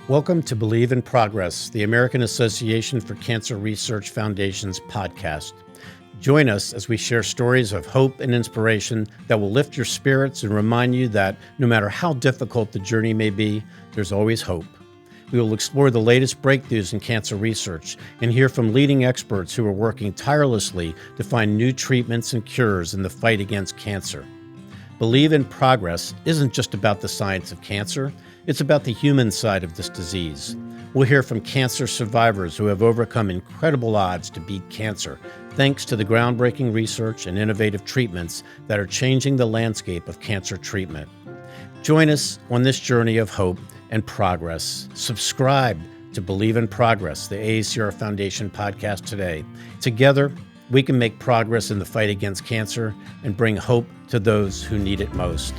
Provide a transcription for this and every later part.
Welcome to Believe in Progress, the American Association for Cancer Research Foundation's podcast. Join us as we share stories of hope and inspiration that will lift your spirits and remind you that no matter how difficult the journey may be, there's always hope. We will explore the latest breakthroughs in cancer research and hear from leading experts who are working tirelessly to find new treatments and cures in the fight against cancer. Believe in Progress isn't just about the science of cancer. It's about the human side of this disease. We'll hear from cancer survivors who have overcome incredible odds to beat cancer, thanks to the groundbreaking research and innovative treatments that are changing the landscape of cancer treatment. Join us on this journey of hope and progress. Subscribe to Believe in Progress, the AACR Foundation Podcast today. Together, we can make progress in the fight against cancer and bring hope to those who need it most.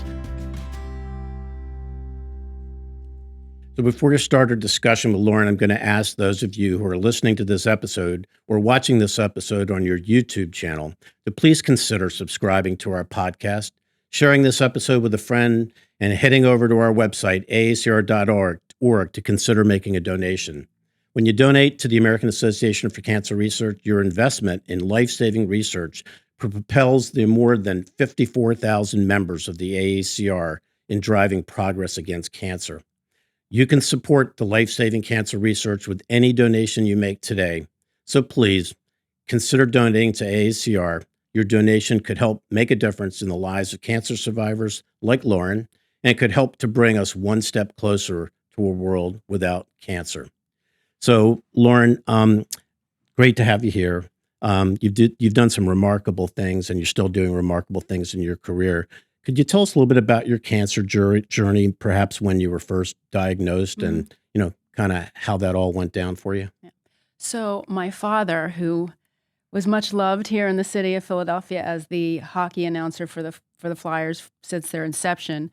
So before we start our discussion with Lauren, I'm going to ask those of you who are listening to this episode or watching this episode on your YouTube channel to please consider subscribing to our podcast, sharing this episode with a friend, and heading over to our website, aacr.org, to consider making a donation. When you donate to the American Association for Cancer Research, your investment in life-saving research propels the more than 54,000 members of the AACR in driving progress against cancer. You can support the life-saving cancer research with any donation you make today. So please consider donating to AACR. Your donation could help make a difference in the lives of cancer survivors like Lauren, and could help to bring us one step closer to a world without cancer. So Lauren, great to have you here. You've done some remarkable things, and you're still doing remarkable things in your career. Could you tell us a little bit about your cancer journey, perhaps when you were first diagnosed, and kind of how that all went down for you? Yeah. So my father, who was much loved here in the city of Philadelphia as the hockey announcer for the Flyers since their inception,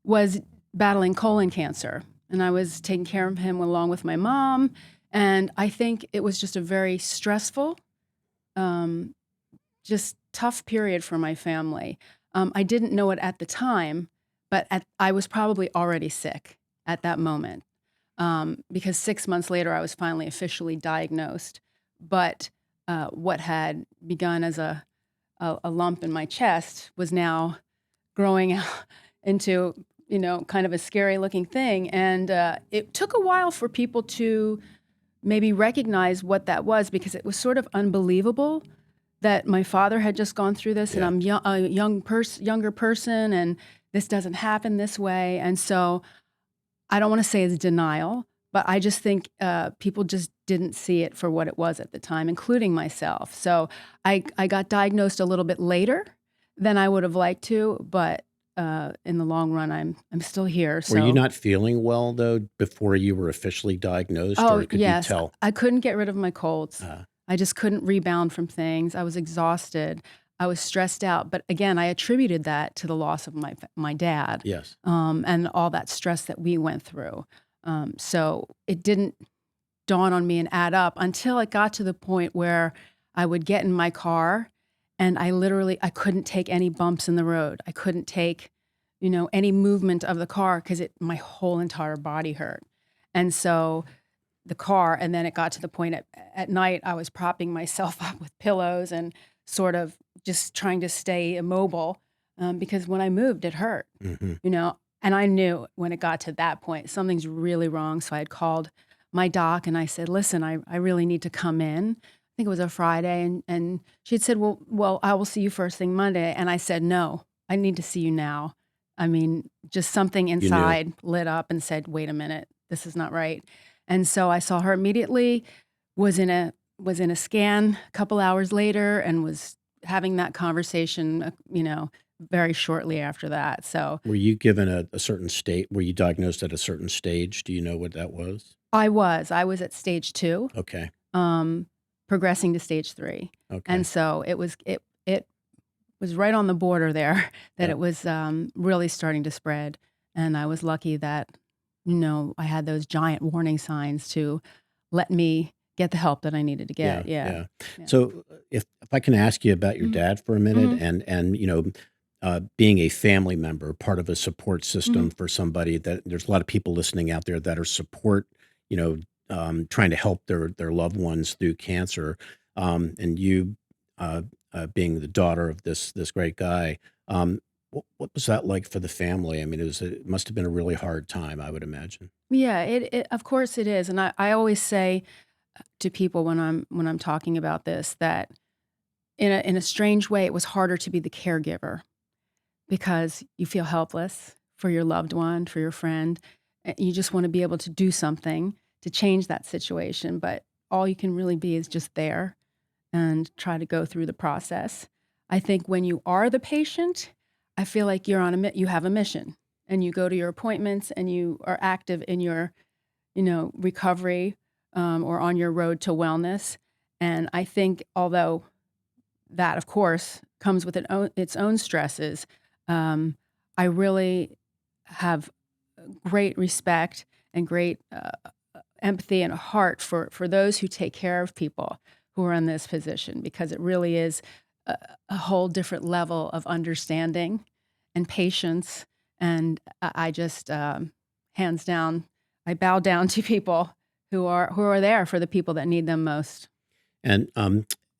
was battling colon cancer, and I was taking care of him along with my mom. And I think it was just a very stressful, just tough period for my family. I didn't know it at the time, but I was probably already sick at that moment, because 6 months later, I was finally officially diagnosed. But what had begun as a lump in my chest was now growing out into, kind of a scary looking thing. And it took a while for people to maybe recognize what that was, because it was sort of unbelievable that my father had just gone through this, and I'm a younger person, and this doesn't happen this way. And so I don't want to say it's denial, but I just think people just didn't see it for what it was at the time, including myself. So I got diagnosed a little bit later than I would have liked to, but in the long run, I'm still here. So. Were you not feeling well, though, before you were officially diagnosed? Oh, or could yes. you tell? I couldn't get rid of my colds. I just couldn't rebound from things. I was exhausted. I was stressed out. But again, I attributed that to the loss of my dad. Yes. And all that stress that we went through. So it didn't dawn on me and add up until it got to the point where I would get in my car and I couldn't take any bumps in the road. I couldn't take, any movement of the car because my whole entire body hurt. And so the car, and then it got to the point at night, I was propping myself up with pillows and sort of just trying to stay immobile, because when I moved, it hurt, and I knew when it got to that point, something's really wrong. So I had called my doc and I said, listen, I really need to come in. I think it was a Friday. And she had said, well, I will see you first thing Monday. And I said, no, I need to see you now. I mean, just something inside lit up and said, wait a minute, this is not right. And so I saw her immediately, was in a scan a couple hours later, and was having that conversation, very shortly after that. So Were you given a certain state? Were you diagnosed at a certain stage? Do you know what that was? I was at stage 2, Okay. progressing to stage 3. Okay. And so it was right on the border there that it was really starting to spread. And I was lucky that, I had those giant warning signs to let me get the help that I needed to get. Yeah. So if I can ask you about your dad for a minute, and being a family member, part of a support Mhm. system for somebody that there's a lot of people listening out there that are support, you know, trying to help their loved ones through cancer. And you, uh, being the daughter of this great guy, what was that like for the family? I mean, it must have been a really hard time, I would imagine. Yeah, it of course it is, and I always say to people when I'm talking about this that in a strange way, it was harder to be the caregiver because you feel helpless for your loved one, for your friend. You just want to be able to do something to change that situation, but all you can really be is just there and try to go through the process. I think when you are the patient, I feel like you're on you have a mission and you go to your appointments and you are active in your, recovery or on your road to wellness. And I think although that, of course, comes with its own stresses, um, I really have great respect and great empathy and heart for those who take care of people who are in this position because it really is a, a whole different level of understanding and patience. And I just, hands down, I bow down to people who are there for the people that need them most. And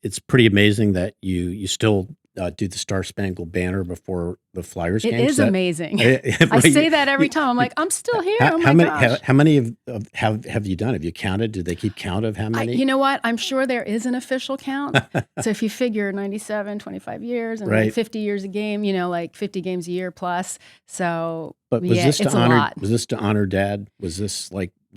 it's pretty amazing that you still do the Star Spangled Banner before the Flyers It games. is That amazing. I right, say that every you, time. I'm you, like, I'm still here. Oh my gosh. how many have you done? Have you counted? Do they keep count of how You many? know what? I'm sure there is an official count. So if you figure 97, 25 years, and then Right. 50 years a game, like 50 games a year plus. So But yeah, it's a lot. was this to honor Dad? Was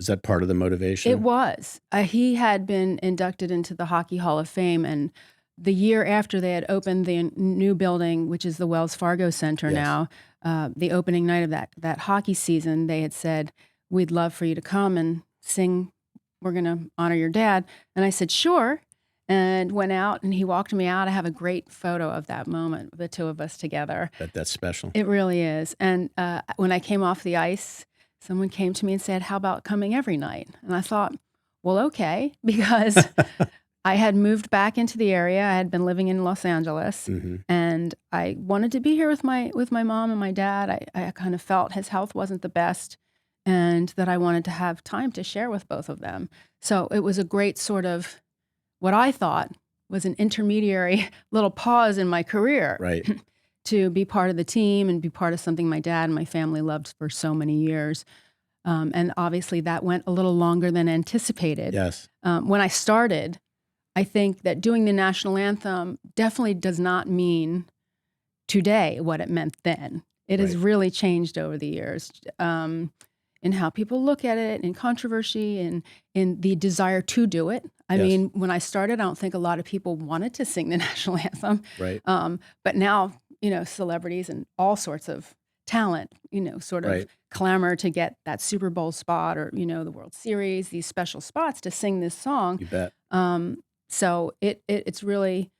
that part of the It motivation? was. He had been inducted into the Hockey Hall of Fame, and the year after they had opened the new building, which is the Wells Fargo Center Yes. now, the opening night of that hockey season, they had said, "We'd love for you to come and sing. We're going to honor your dad." And I said, "Sure." And went out, and he walked me out. I have a great photo of that moment, the two of us together. That's special. It really is. And when I came off the ice, someone came to me and said, "How about coming every night?" And I thought, well, okay, because I had moved back into the area. I had been living in Los Angeles, Hmm. and I wanted to be here with my mom and my dad. I kind of felt his health wasn't the best, and that I wanted to have time to share with both of them. So it was a great sort of what I thought was an intermediary little pause in my career Right. to be part of the team and be part of something my dad and my family loved for so many years. And obviously, that went a little longer than anticipated. Yes. When I started, I think that doing the national anthem definitely does not mean today what it meant then. It has Right. really changed over the years in how people look at it, in controversy, and in the desire to do it. I Yes. mean, when I started, I don't think a lot of people wanted to sing the national anthem. Right. But now, celebrities and all sorts of talent, sort of Right. clamor to get that Super Bowl spot or, the World Series, these special spots to sing this song. You bet. So it's really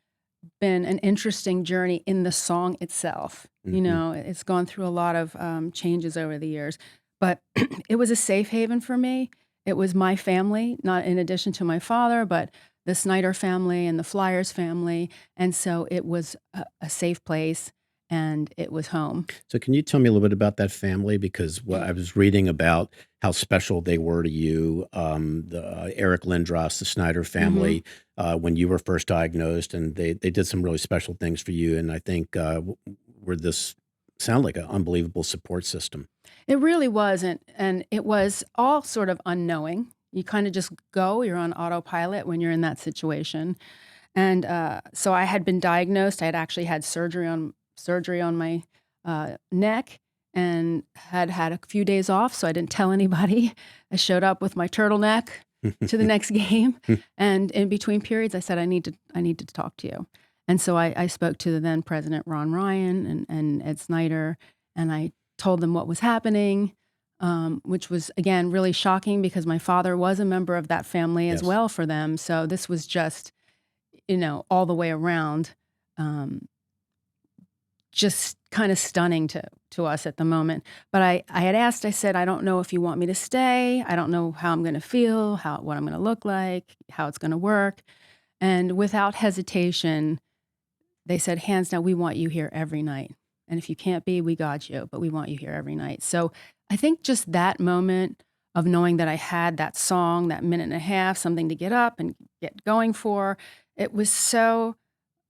been an interesting journey in the song itself. Hmm. It's gone through a lot of changes over the years, but it was a safe haven for me. It was my family, not in addition to my father, but the Snyder family and the Flyers family. And so it was a safe place and it was home. So can you tell me a little bit about that family? Because what I was reading about how special they were to you, the Eric Lindros, the Snyder Hmm. family, when you were first diagnosed, and they did some really special things for you. And I think were this sound like an unbelievable support system. It really wasn't. And it was all sort of unknowing. You kind of just go, you're on autopilot when you're in that situation. And so I had been diagnosed. I had actually had surgery on my neck and had a few days off, so I didn't tell anybody. I showed up with my turtleneck to the next game, and in between periods, I said, I need to talk to you. And so I spoke to the then president Ron Ryan and Ed Snyder, and I told them what was happening. Which was, again, really shocking because my father was a member of that family as Yes. well for them. So this was just all the way around, um, just kind of stunning to us at the moment. But I had asked, I said, I don't know if you want me to stay. I don't know how I'm going to feel, what I'm going to look like, how it's going to work. And without hesitation, they said, hands down, we want you here every night. And if you can't be, we got you, but we want you here every night. So I think just that moment of knowing that I had that song, that minute and a half, something to get up and get going for, it was so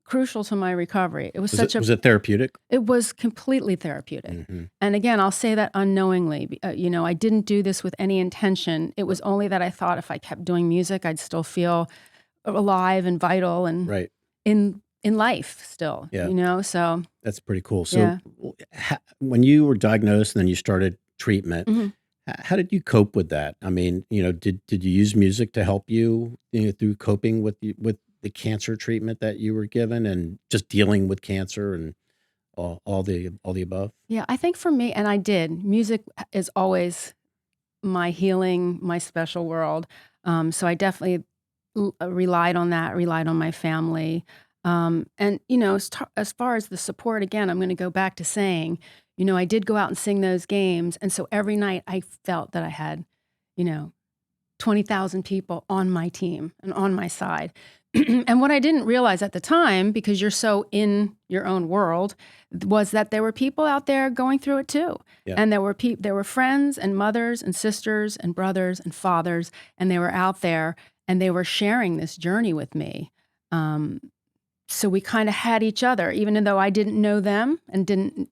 crucial to my recovery. It was Was it therapeutic? it was completely therapeutic. Hmm. And again, I'll say that unknowingly. I didn't do this with any intention. It was only that I thought if I kept doing music, I'd still feel alive and vital and Right. in life still, Yeah. So That's pretty cool. yeah. So when you were diagnosed and then you started treatment, Mhm. how did you cope with that? I mean, did you use music to help you, through coping with the cancer treatment that you were given and just dealing with cancer and all the above? Yeah, I think for me, and I did, music is always my healing, my special world. So I definitely relied on that, relied on my family. And, as far as the support, again, I'm going to go back to saying, I did go out and sing those games. And so every night I felt that I had, you know, 20,000 people on my team and on my side. And what I didn't realize at the time, because you're so in your own world, was that there were people out there going through it too. Yeah. And there were friends and mothers and sisters and brothers and fathers, and they were out there and they were sharing this journey with me. Um, so we kind of had each other, even though I didn't know them and didn't,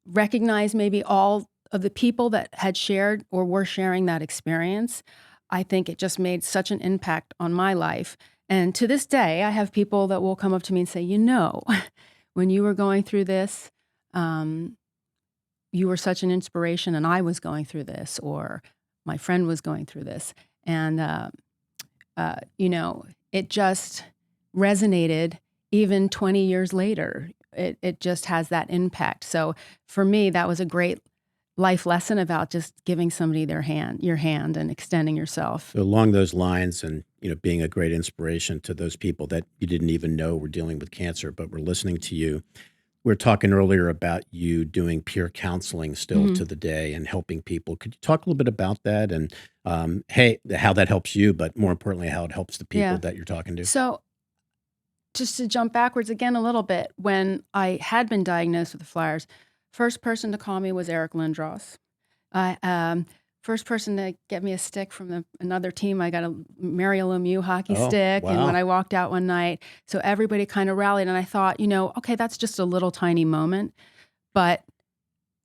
recognize maybe all of the people that had shared or were sharing that experience. I think it just made such an impact on my life. And to this day, I have people that will come up to me and say, when you were going through this, you were such an inspiration, and I was going through this, or my friend was going through this. And, it just resonated even 20 years later. It just has that impact. So for me, that was a great life lesson about just giving somebody your hand and extending yourself. So along those lines, and being a great inspiration to those people that you didn't even know were dealing with cancer, but were listening to you. We were talking earlier about you doing peer counseling still Mhm. to the day and helping people. Could you talk a little bit about that and, hey, how that helps you, but more importantly, how it helps the people Yeah. that you're talking to? So just to jump backwards again a little bit, when I had been diagnosed with the Flyers, first person to call me was Eric Lindros. I First person to get me a stick from another team. I got a Mario Lemieux hockey Oh, stick, and when wow. I walked out one night, so everybody kind of rallied, and I thought, okay, that's just a little tiny moment, but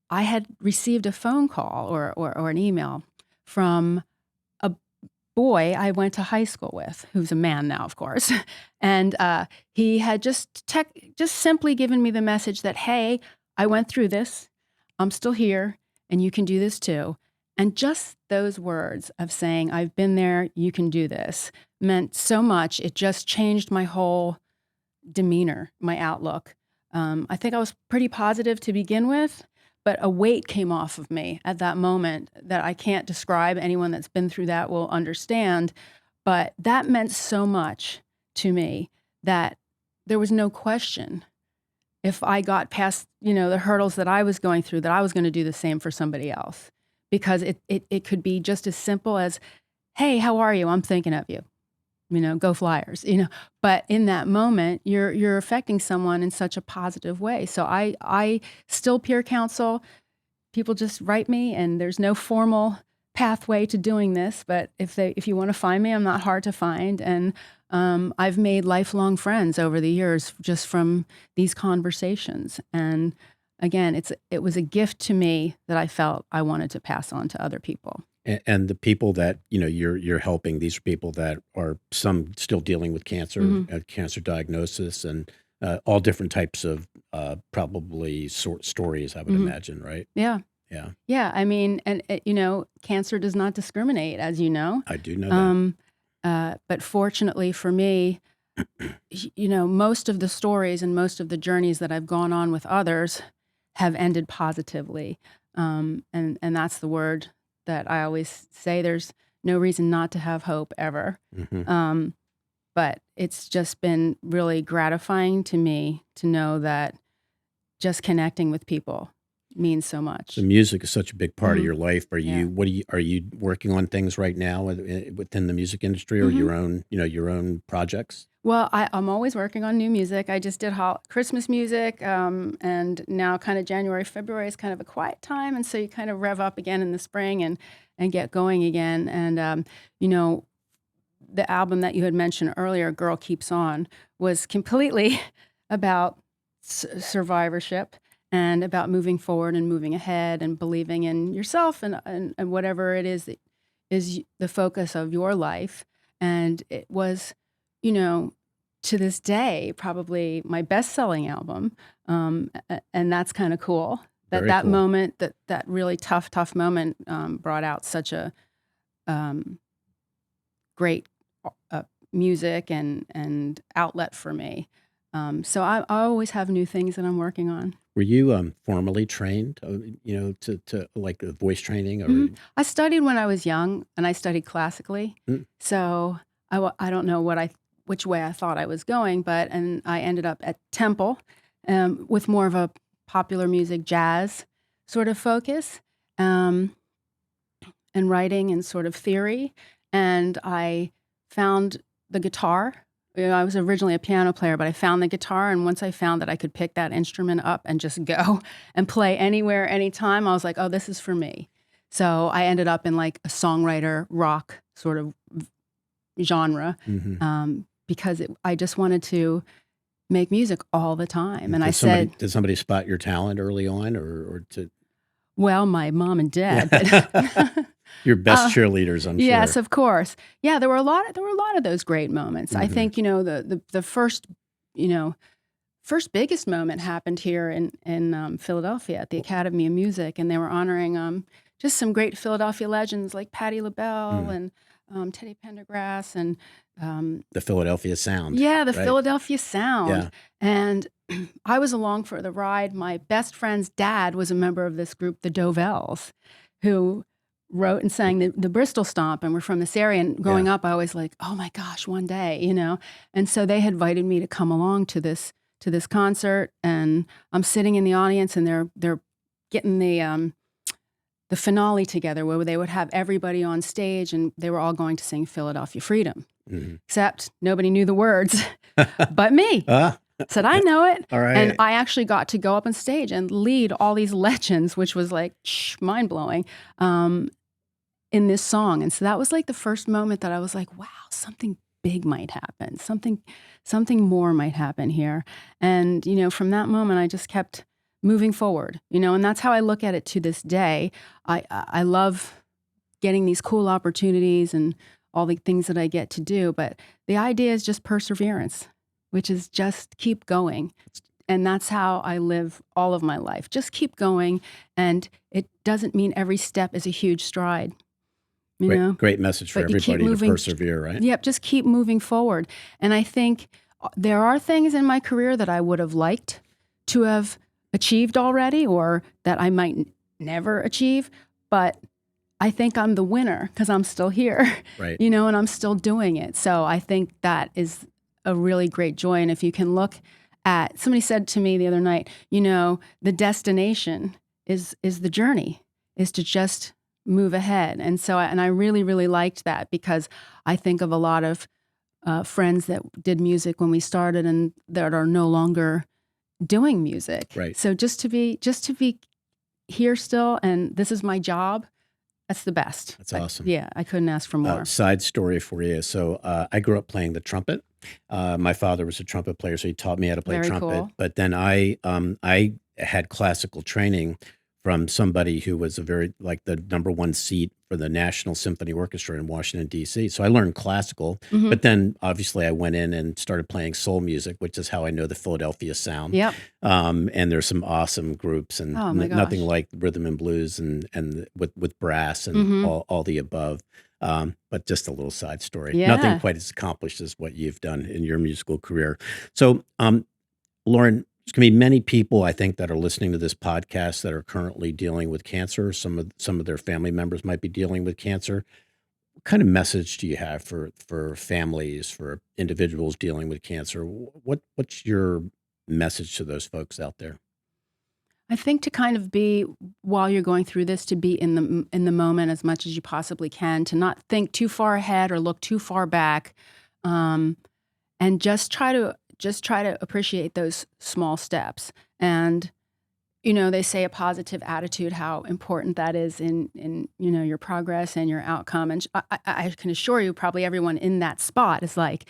I had received a phone call or an email from a boy I went to high school with, who's a man now, of course, and he had just simply given me the message that, hey, I went through this, I'm still here, and you can do this too. And just those words of saying, I've been there, you can do this, meant so much. It just changed my whole demeanor, my outlook. I think I was pretty positive to begin with, but a weight came off of me at that moment that I can't describe. Anyone that's been through that will understand. But that meant so much to me that there was no question if I got past, the hurdles that I was going through, that I was going to do the same for somebody else. Because it could be just as simple as, hey, how are you? I'm thinking of you. Go Flyers. But in that moment, you're affecting someone in such a positive way. So I still peer counsel. People just write me, and there's no formal pathway to doing this. But if you want to find me, I'm not hard to find. And I've made lifelong friends over the years just from these conversations. And again, it was a gift to me that I felt I wanted to pass on to other people. And the people that you're helping, these are people that are some still dealing with cancer, Mhm. cancer diagnosis, and all different types of probably stories. I would Mhm. imagine, right? Yeah. Yeah, Yeah, I mean, and cancer does not discriminate, as you know. I do know that. Um, but fortunately for me, most of the stories and most of the journeys that I've gone on with others have ended positively. And that's the word that I always say. There's no reason not to have hope ever. Hmm. Um, but it's just been really gratifying to me to know that just connecting with people. means so much. So music is such a big part of Mhm. your life. Yeah. Are you working on things right now within the music industry, or Mhm. your own projects? Well, I'm always working on new music. I just did Christmas music, and now kind of January, February is kind of a quiet time, and so you kind of rev up again in the spring and get going again. And you know, the album that you had mentioned earlier, "Girl Keeps On," was completely about survivorship and about moving forward and moving ahead and believing in yourself and whatever it is that is the focus of your life. And it was, you know, to this day, probably my best-selling album, and that's kinda cool. Very That cool. moment, that really tough moment, brought out such a, um, great, music and outlet for me. So I always have new things that I'm working on. Were you formally trained, to like voice training or? I studied when I was young, and I studied classically. Mm, So I don't know which way I thought I was going, and I ended up at Temple, with more of a popular music, jazz sort of focus, um, and writing and sort of theory. And I found the guitar. I was originally a piano player, but I found the guitar, and once I found that I could pick that instrument up and just go and play anywhere, anytime, I was like, "Oh, this is for me." So I ended up in like a songwriter rock sort of genre, mhm. because I just wanted to make music all the time. And I Did somebody said, did somebody spot your talent early on, or to? well, my mom and dad, but Your best uh, cheerleaders, I'm yes, sure. of course. Yeah, there were a lot of those great moments. I Mhm. think, the first, you know, first biggest moment happened here in Philadelphia at the Academy of Music, and they were honoring, just some great Philadelphia legends like Patti LaBelle Mm. and, Teddy Pendergrass and, um The Philadelphia Sound, yeah, the right? Philadelphia Sound, Yeah. and I was along for the ride. My best friend's dad was a member of this group, the Dovells, who wrote and sang the Bristol Stomp, and we're from this area, and Yeah. growing up, I was like, "Oh my gosh, one day," you know? And so they had invited me to come along to this concert, and I'm sitting in the audience, and they're getting the finale together where they would have everybody on stage, and they were all going to sing Philadelphia Freedom, Mhm. except nobody knew the words but me. Ah, Said, "I know it." all And right. I actually got to go up on stage and lead all these legends, which was like, mind-blowing, um, in this song. And so that was like the first moment that I was like, "Wow, something big might happen. Something more might happen here." And, from that moment, I just kept moving forward, and that's how I look at it to this day. I love getting these cool opportunities and all the things that I get to do, but the idea is just perseverance, which is just keep going. And that's how I live all of my life. Just keep going, and it doesn't mean every step is a huge stride, you know? Great message for But you keep everybody to moving. persevere, right? Yep, just keep moving forward. And I think there are things in my career that I would have liked to have achieved already, or that I might never achieve, but I think I'm the winner because I'm still here, Right. and I'm still doing it. So I think that is a really great joy. And if you can look at, somebody said to me the other night, the destination is the journey, is to just move ahead. And so, and I really, really liked that, because I think of a lot of friends that did music when we started and that are no longer doing music. Right. So just to be here still, and this is my job. That's the best. That's awesome. Yeah, I couldn't ask for more. Side story for you. So I grew up playing the trumpet. My father was a trumpet player, so he taught me how to play Very trumpet. cool. But then I had classical training from somebody who was like the number one seat for the National Symphony Orchestra in Washington, D.C. So I learned classical, Mhm. but then obviously I went in and started playing soul music, which is how I know the Philadelphia Sound. Yep. And there's some awesome groups, and Oh my nothing gosh. like rhythm and blues and with brass and Mhm. all the above. But just a little side story. Nothing Yeah. quite as accomplished as what you've done in your musical career. So, Lauren, there's going to be many people, I think, that are listening to this podcast that are currently dealing with cancer. Some of their family members might be dealing with cancer. What kind of message do you have for families, for individuals dealing with cancer? What's your message to those folks out there? I think to kind of be, while you're going through this, to be in the moment as much as you possibly can, to not think too far ahead or look too far back, um, and just try to appreciate those small steps. And they say a positive attitude, how important that is in your progress and your outcome. And I can assure you, probably everyone in that spot is like,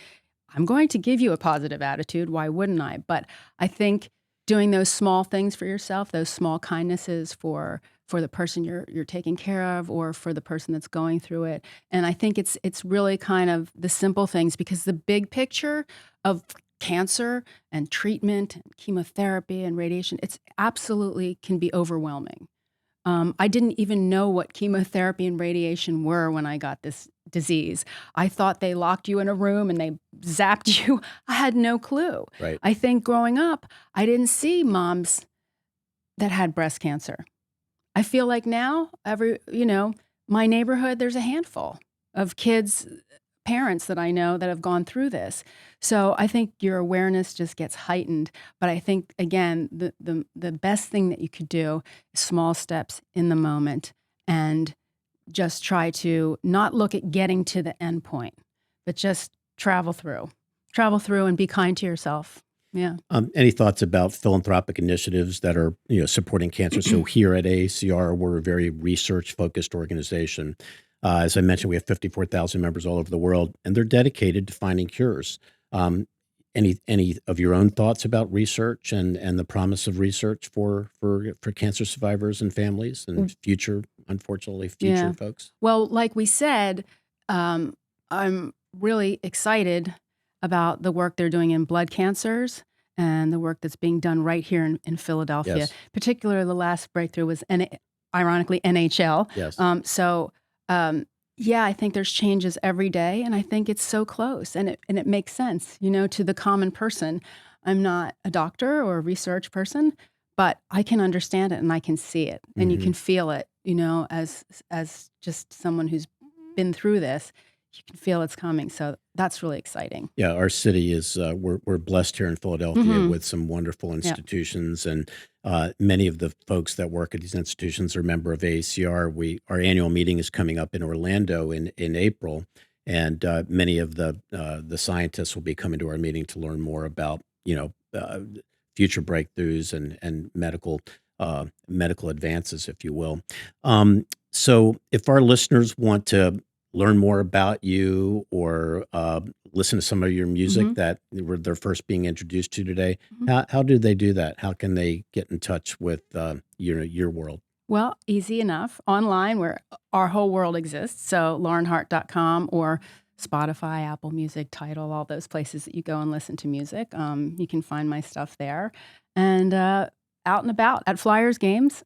I'm going to give you a positive attitude. Why wouldn't I? But I think doing those small things for yourself, those small kindnesses for the person you're taking care of, or for the person that's going through it. And I think it's really kind of the simple things, because the big picture of cancer and treatment and chemotherapy and radiation, it's absolutely can be overwhelming. I didn't even know what chemotherapy and radiation were when I got this disease. I thought they locked you in a room and they zapped you. I had no clue. Right. I think growing up, I didn't see moms that had breast cancer. I feel like now, my neighborhood, there's a handful of kids, parents that I know that have gone through this. So I think your awareness just gets heightened. But I think, again, the best thing that you could do is small steps in the moment, and just try to not look at getting to the end point, but just travel through and be kind to yourself. Yeah. Any thoughts about philanthropic initiatives that are, supporting cancer? So here at AACR, we're a very research-focused organization. As I mentioned, we have 54,000 members all over the world, and they're dedicated to finding cures. Any of your own thoughts about research and the promise of research for cancer survivors and families and future Yeah. folks? Well, like we said, I'm really excited about the work they're doing in blood cancers and the work that's being done right here in Philadelphia. Yes. Particularly, the last breakthrough was, ironically, NHL. Yes. Yeah, I think there's changes every day, and I think it's so close, and it makes sense, to the common person. I'm not a doctor or a research person, but I can understand it and I can see it, and you Mhm. can feel it, as just someone who's been through this. You can feel it's coming, so that's really exciting. Yeah, our city is we're blessed here in Philadelphia Mhm. with some wonderful Yeah. institutions, and many of the folks that work at these institutions are a member of AACR. Our annual meeting is coming up in Orlando in April, and many of the scientists will be coming to our meeting to learn more about future breakthroughs and medical advances, if you will. So, if our listeners want to learn more about you, or listen to some of your music Mhm. that they're first being introduced to today, Mhm. how do they do that? How can they get in touch with your world? Well, easy enough. Online, where our whole world exists. So laurenhart.com, or Spotify, Apple Music, Tidal, all those places that you go and listen to music. You can find my stuff there. And out and about at Flyers games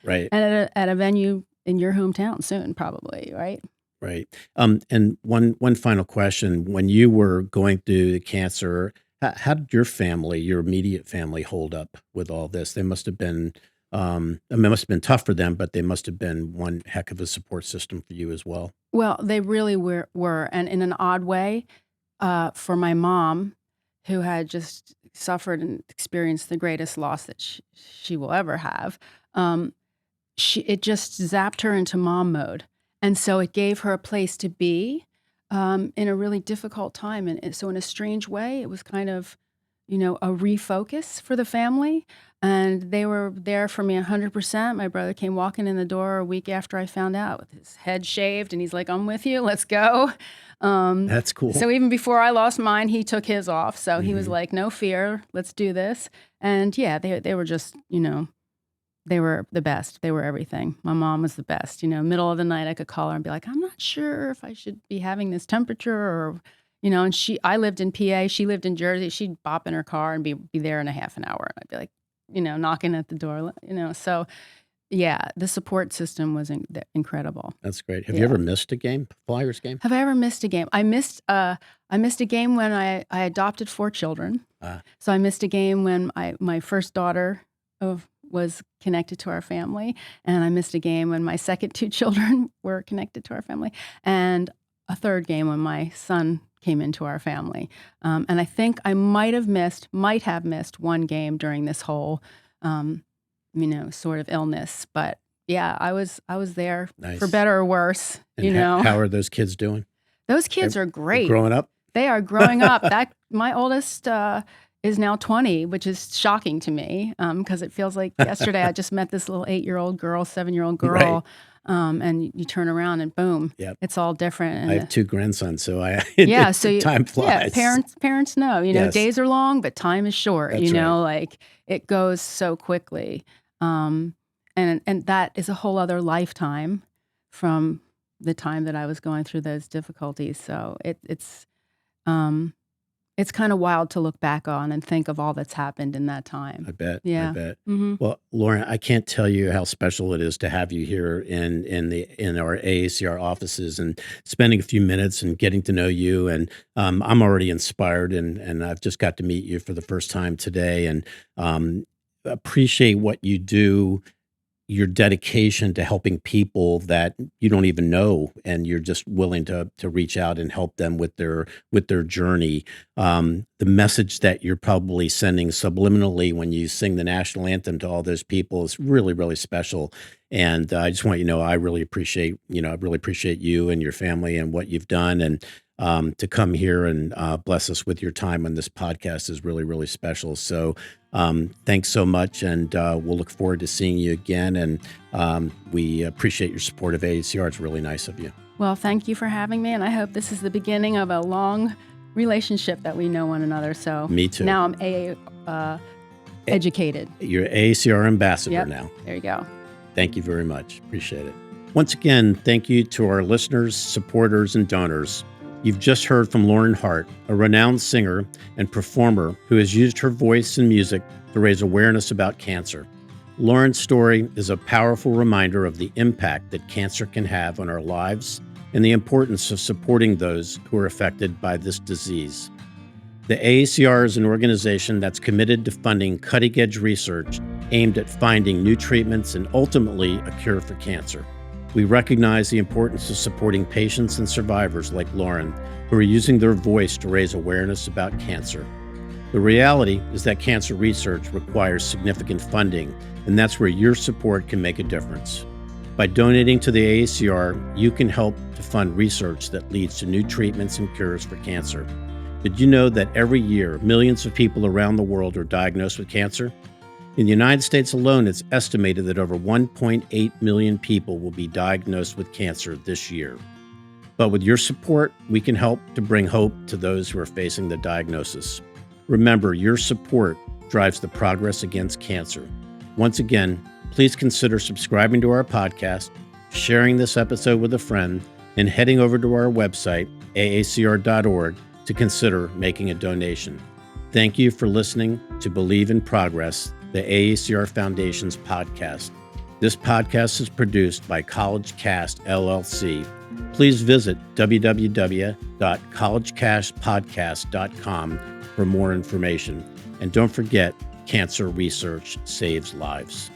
Right, and at a venue in your hometown soon, probably, right? right. And one final question: when you were going through the cancer, how did your immediate family, hold up with all this? They must have been. I mean, it must have been tough for them, but they must have been one heck of a support system for you as well. Well, they really were. And in an odd way, for my mom, who had just suffered and experienced the greatest loss that she will ever have, um, it just zapped her into mom mode. And so it gave her a place to be in a really difficult time. And so, in a strange way, it was kind of, a refocus for the family. And they were there for me 100%. My brother came walking in the door a week after I found out, with his head shaved. And he's like, I'm with you. Let's go. Um, That's cool. so even before I lost mine, he took his off. So he was Hmm. like, no fear. Let's do this. And yeah, they were just, they were the best. They were everything. My mom was the best. Middle of the night, I could call her and be like, I'm not sure if I should be having this temperature, or, and I lived in PA, she lived in Jersey. She'd bop in her car and be there in a half an hour. I'd be like, knocking at the door. So yeah, the support system was incredible. That's great. Have you Yeah. ever missed a game, Flyers game? Have I ever missed a game? I missed a game when I adopted 4 children. Uh, So I missed a game when my first daughter was connected to our family, and I missed a game when my second 2 children were connected to our family, and a third game when my son came into our family. And I think I might have missed one game during this whole sort of illness. But yeah, I was there for Nice. better or worse, And how are those kids doing? Those kids are great. Growing up? They are growing up. My oldest is now 20, which is shocking to me because it feels like yesterday I just met this little 8-year-old girl, 7-year-old girl, Right. And you turn around and boom, Yep. it's all different. And I have 2 grandsons, so yeah, so time flies. parents know, Yes. days are long, but time is short. That's right. Like it goes so quickly, and that is a whole other lifetime from the time that I was going through those difficulties. So it's kind of wild to look back on and think of all that's happened in that time. I bet. Yeah. I bet. Mm-hmm. Well, Lauren, I can't tell you how special it is to have you here in our AACR offices and spending a few minutes and getting to know you. And I'm already inspired, and I've just got to meet you for the first time today, and appreciate what you do, your dedication to helping people that you don't even know, and you're just willing to reach out and help them with their journey. The message that you're probably sending subliminally when you sing the national anthem to all those people is really, really special. And I just want you to know I really appreciate you and your family and what you've done, and to come here and bless us with your time on this podcast is really, really special. So thanks so much, and we'll look forward to seeing you again. And we appreciate your support of AACR. It's really nice of you. Well, thank you for having me, and I hope this is the beginning of a long relationship that we know one another. So Me too. Now I'm AA educated. You're AACR ambassador Yep. now. There you go. Thank you very much. Appreciate it. Once again, thank you to our listeners, supporters, and donors. You've just heard from Lauren Hart, a renowned singer and performer who has used her voice and music to raise awareness about cancer. Lauren's story is a powerful reminder of the impact that cancer can have on our lives and the importance of supporting those who are affected by this disease. The AACR is an organization that's committed to funding cutting-edge research aimed at finding new treatments and ultimately a cure for cancer. We recognize the importance of supporting patients and survivors like Lauren, who are using their voice to raise awareness about cancer. The reality is that cancer research requires significant funding, and that's where your support can make a difference. By donating to the AACR, you can help to fund research that leads to new treatments and cures for cancer. Did you know that every year, millions of people around the world are diagnosed with cancer? In the United States alone, it's estimated that over 1.8 million people will be diagnosed with cancer this year. But with your support, we can help to bring hope to those who are facing the diagnosis. Remember, your support drives the progress against cancer. Once again, please consider subscribing to our podcast, sharing this episode with a friend, and heading over to our website, aacr.org, to consider making a donation. Thank you for listening to Believe in Progress, the AACR Foundation's podcast. This podcast is produced by College Cast LLC. Please visit www.collegecastpodcast.com for more information. And don't forget, cancer research saves lives.